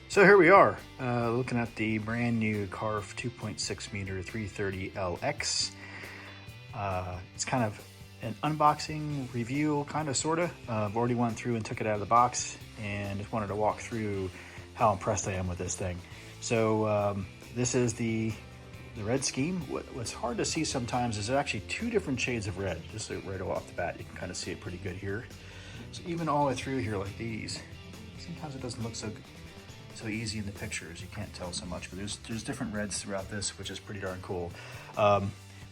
So here we are, looking at the brand new CARF 2.6m 330LX. It's kind of an unboxing review, kind of, sort of. I've already went through and took it out of the box and just wanted to walk through how impressed I am with this thing. So this is the red scheme. What's hard to see sometimes is there's actually two different shades of red. Just right off the bat, you can kind of see it pretty good here. So even all the way through here like these, sometimes it doesn't look so easy in the pictures. You can't tell so much, but there's different reds throughout this, which is pretty darn cool. But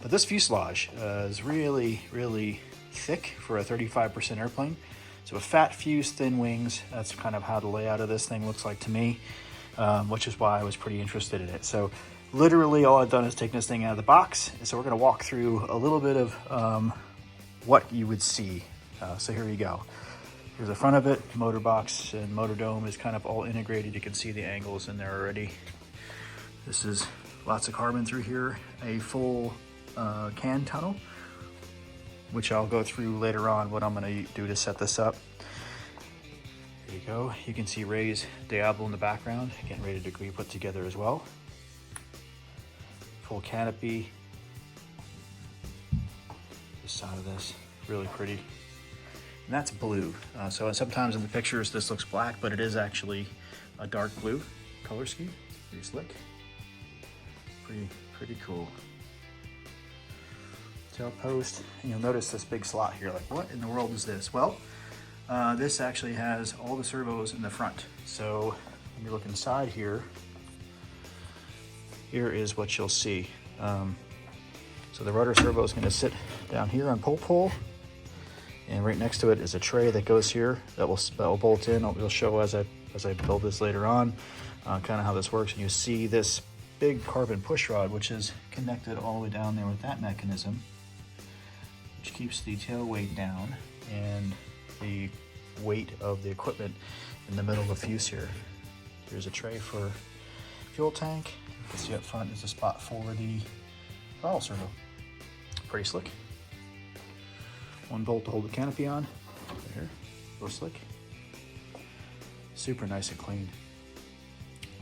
this fuselage is really, really thick for a 35% airplane. So a fat fuse, thin wings, that's kind of how the layout of this thing looks like to me, which is why I was pretty interested in it. So literally all I've done is taken this thing out of the box. So we're gonna walk through a little bit of what you would see. So here we go. Here's the front of it. Motor box and motor dome is kind of all integrated. You can see the angles in there already. This is lots of carbon through here. A full can tunnel, which I'll go through later on what I'm gonna do to set this up. There you go. You can see Ray's Diablo in the background, getting ready to be put together as well. Full canopy. This side of this, really pretty. And that's blue. So sometimes in the pictures this looks black, but it is actually a dark blue color scheme. It's pretty slick. Pretty cool. Tail post, and you'll notice this big slot here. Like, what in the world is this? Well, this actually has all the servos in the front. So when you look inside here, here is what you'll see. So the rudder servo is going to sit down here on pole. And right next to it is a tray that goes here that will bolt in. We'll show as I build this later on, kind of how this works. And you see this big carbon push rod, which is connected all the way down there with that mechanism, which keeps the tail weight down and the weight of the equipment in the middle of the fuse here. Here's a tray for fuel tank. You can see up front is a spot for the throttle servo. Pretty slick. One bolt to hold the canopy on. Right here, real slick. Super nice and clean.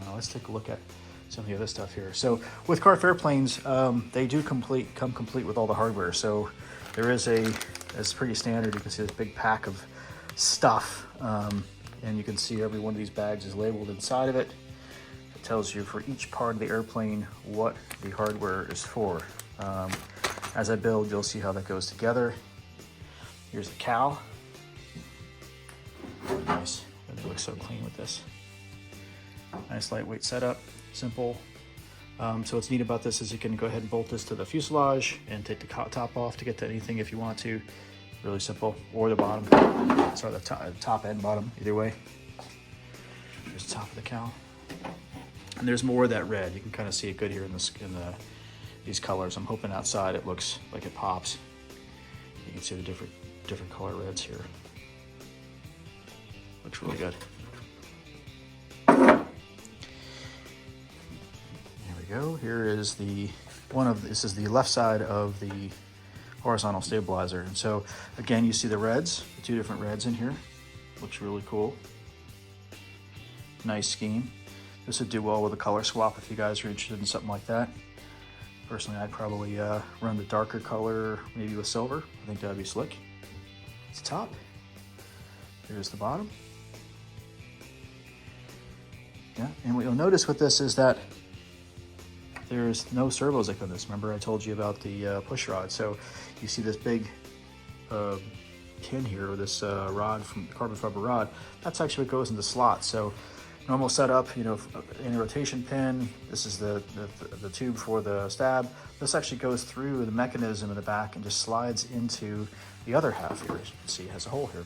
Now let's take a look at some of the other stuff here. So with CARF airplanes, they do come complete with all the hardware. So there is it's pretty standard. You can see this big pack of stuff, and you can see every one of these bags is labeled inside of it. It tells you for each part of the airplane what the hardware is for. As I build, you'll see how that goes together. Here's the cowl. Nice. It looks so clean with this. Nice lightweight setup, simple. So what's neat about this is you can go ahead and bolt this to the fuselage and take the top off to get to anything if you want to. Really simple. Or the bottom. Sorry, the top and bottom, either way. Here's the top of the cowl. And there's more of that red. You can kind of see it good here in these colors. I'm hoping outside it looks like it pops. You can see the different color reds here. Looks really good. There we go. Here is this is the left side of the horizontal stabilizer. And so again, you see the reds, the two different reds in here. Looks really cool. Nice scheme. This would do well with a color swap if you guys are interested in something like that. Personally, I'd probably run the darker color, maybe with silver. I think that'd be slick. It's the top. Here's the bottom. Yeah, and what you'll notice with this is that there's no servos like on this. Remember I told you about the push rod. So you see this big pin here, or this rod from carbon fiber rod. That's actually what goes in the slot. So normal setup, in a rotation pin. This is the tube for the stab. This actually goes through the mechanism in the back and just slides into the other half here. As you can see, it has a hole here.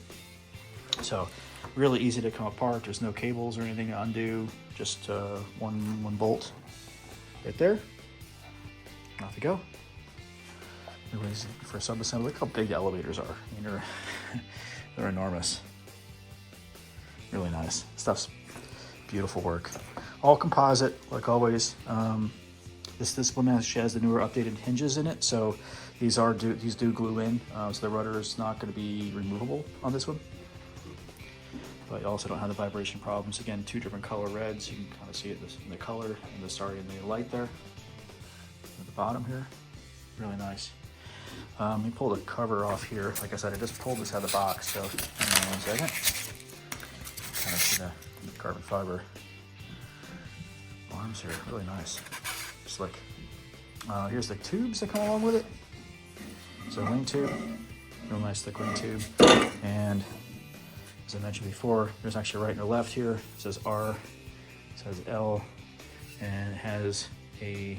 So really easy to come apart. There's no cables or anything to undo. Just one bolt right there. Off you go. Anyways, for sub-assembly, look how big the elevators are. I mean, they're enormous. Really nice. Stuff's beautiful work. All composite, like always. This one actually has the newer updated hinges in it, so these do glue in, so the rudder is not going to be removable on this one. but you also don't have the vibration problems. Again, 2 different color reds. You can kind of see it in the color and in the light there at the bottom here. Really nice. Let me pull the cover off here. Like I said, I just pulled this out of the box, so hang on 1 second. Kind of see the carbon fiber arms here. Really nice. Slick. Here's the tubes that come along with it. So wing tube, real nice thick wing tube. And as I mentioned before, there's actually right and left here. It says R, it says L, and it has a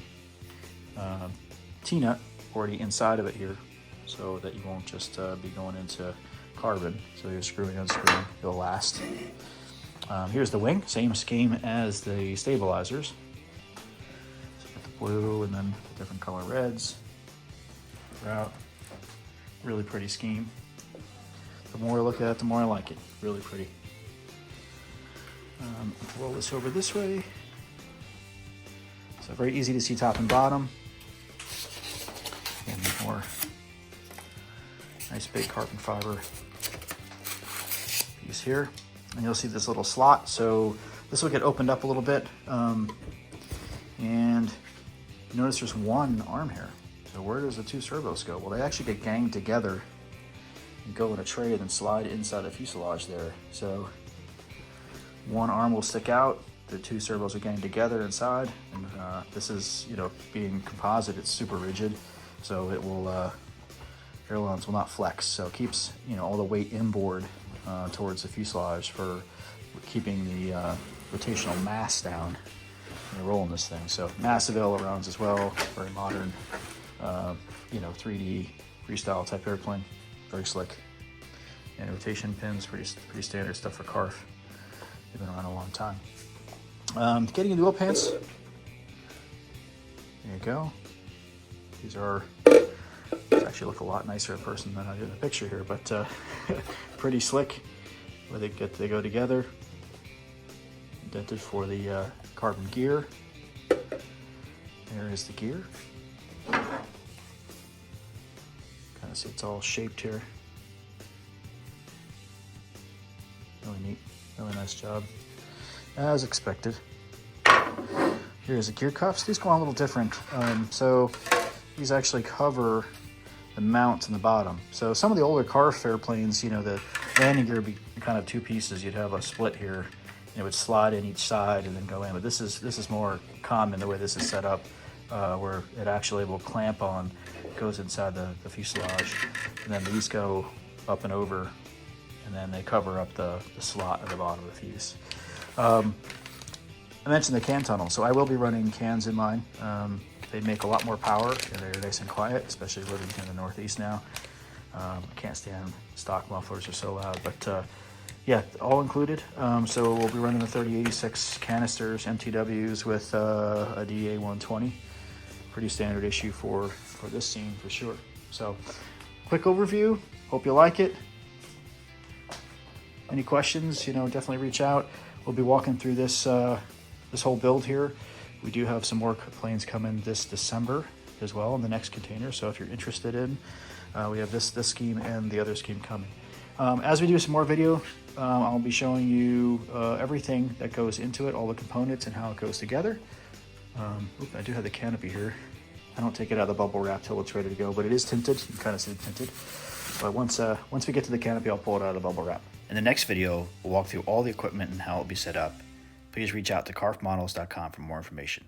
T-nut already inside of it here, so that you won't just be going into carbon. So you're screwing, unscrewing, it'll last. Here's the wing, same scheme as the stabilizers. So you got the blue and then the different color reds throughout. Really pretty scheme. The more I look at it, the more I like it. Really pretty. Roll this over this way. So very easy to see top and bottom. And more nice big carbon fiber piece here. And you'll see this little slot. So this will get opened up a little bit. And you notice there's 1 arm here. So where does the 2 servos go? Well, they actually get ganged together and go in a tray and then slide inside the fuselage there. So 1 arm will stick out, the 2 servos are ganged together inside, and this is, you know, being composite, it's super rigid, so it will, ailerons will not flex, so it keeps, you know, all the weight inboard towards the fuselage for keeping the rotational mass down when you're rolling this thing. So massive ailerons as well, very modern, you know, 3D freestyle type airplane, very slick. And rotation pins, pretty standard stuff for CARF. They've been around a long time. Getting into wheel pants. There you go. These actually look a lot nicer in person than I did in the picture here, but pretty slick. Where they go together. Indented for the carbon gear. There is the gear. Kind of see it's all shaped here. Really neat, really nice job, as expected. Here's the gear cuffs. These go on a little different. So these actually cover the mount in the bottom. So some of the older CARF airplanes, you know, the landing gear would be kind of 2 pieces. You'd have a split here, and it would slide in each side and then go in. But this is more common the way this is set up, where it actually will clamp on, goes inside the fuselage, and then these go up and over, and then they cover up the slot at the bottom of the fuse. I mentioned the can tunnel, so I will be running cans in mine. They make a lot more power, and they're nice and quiet, especially living in the Northeast now. I can't stand stock mufflers, are so loud, but yeah, all included. So we'll be running the 3086 canisters, MTWs with a DA 120. Pretty standard issue for this scene for sure. So quick overview, hope you like it. Any questions, you know, definitely reach out. We'll be walking through this this whole build here. We do have some more planes coming this December as well in the next container. So if you're interested in, we have this scheme and the other scheme coming. As we do some more video, I'll be showing you everything that goes into it, all the components and how it goes together. I do have the canopy here. I don't take it out of the bubble wrap till it's ready to go, but it is tinted. You can kind of see it tinted. But once we get to the canopy, I'll pull it out of the bubble wrap. In the next video, we'll walk through all the equipment and how it will be set up. Please reach out to CARF-Models.com for more information.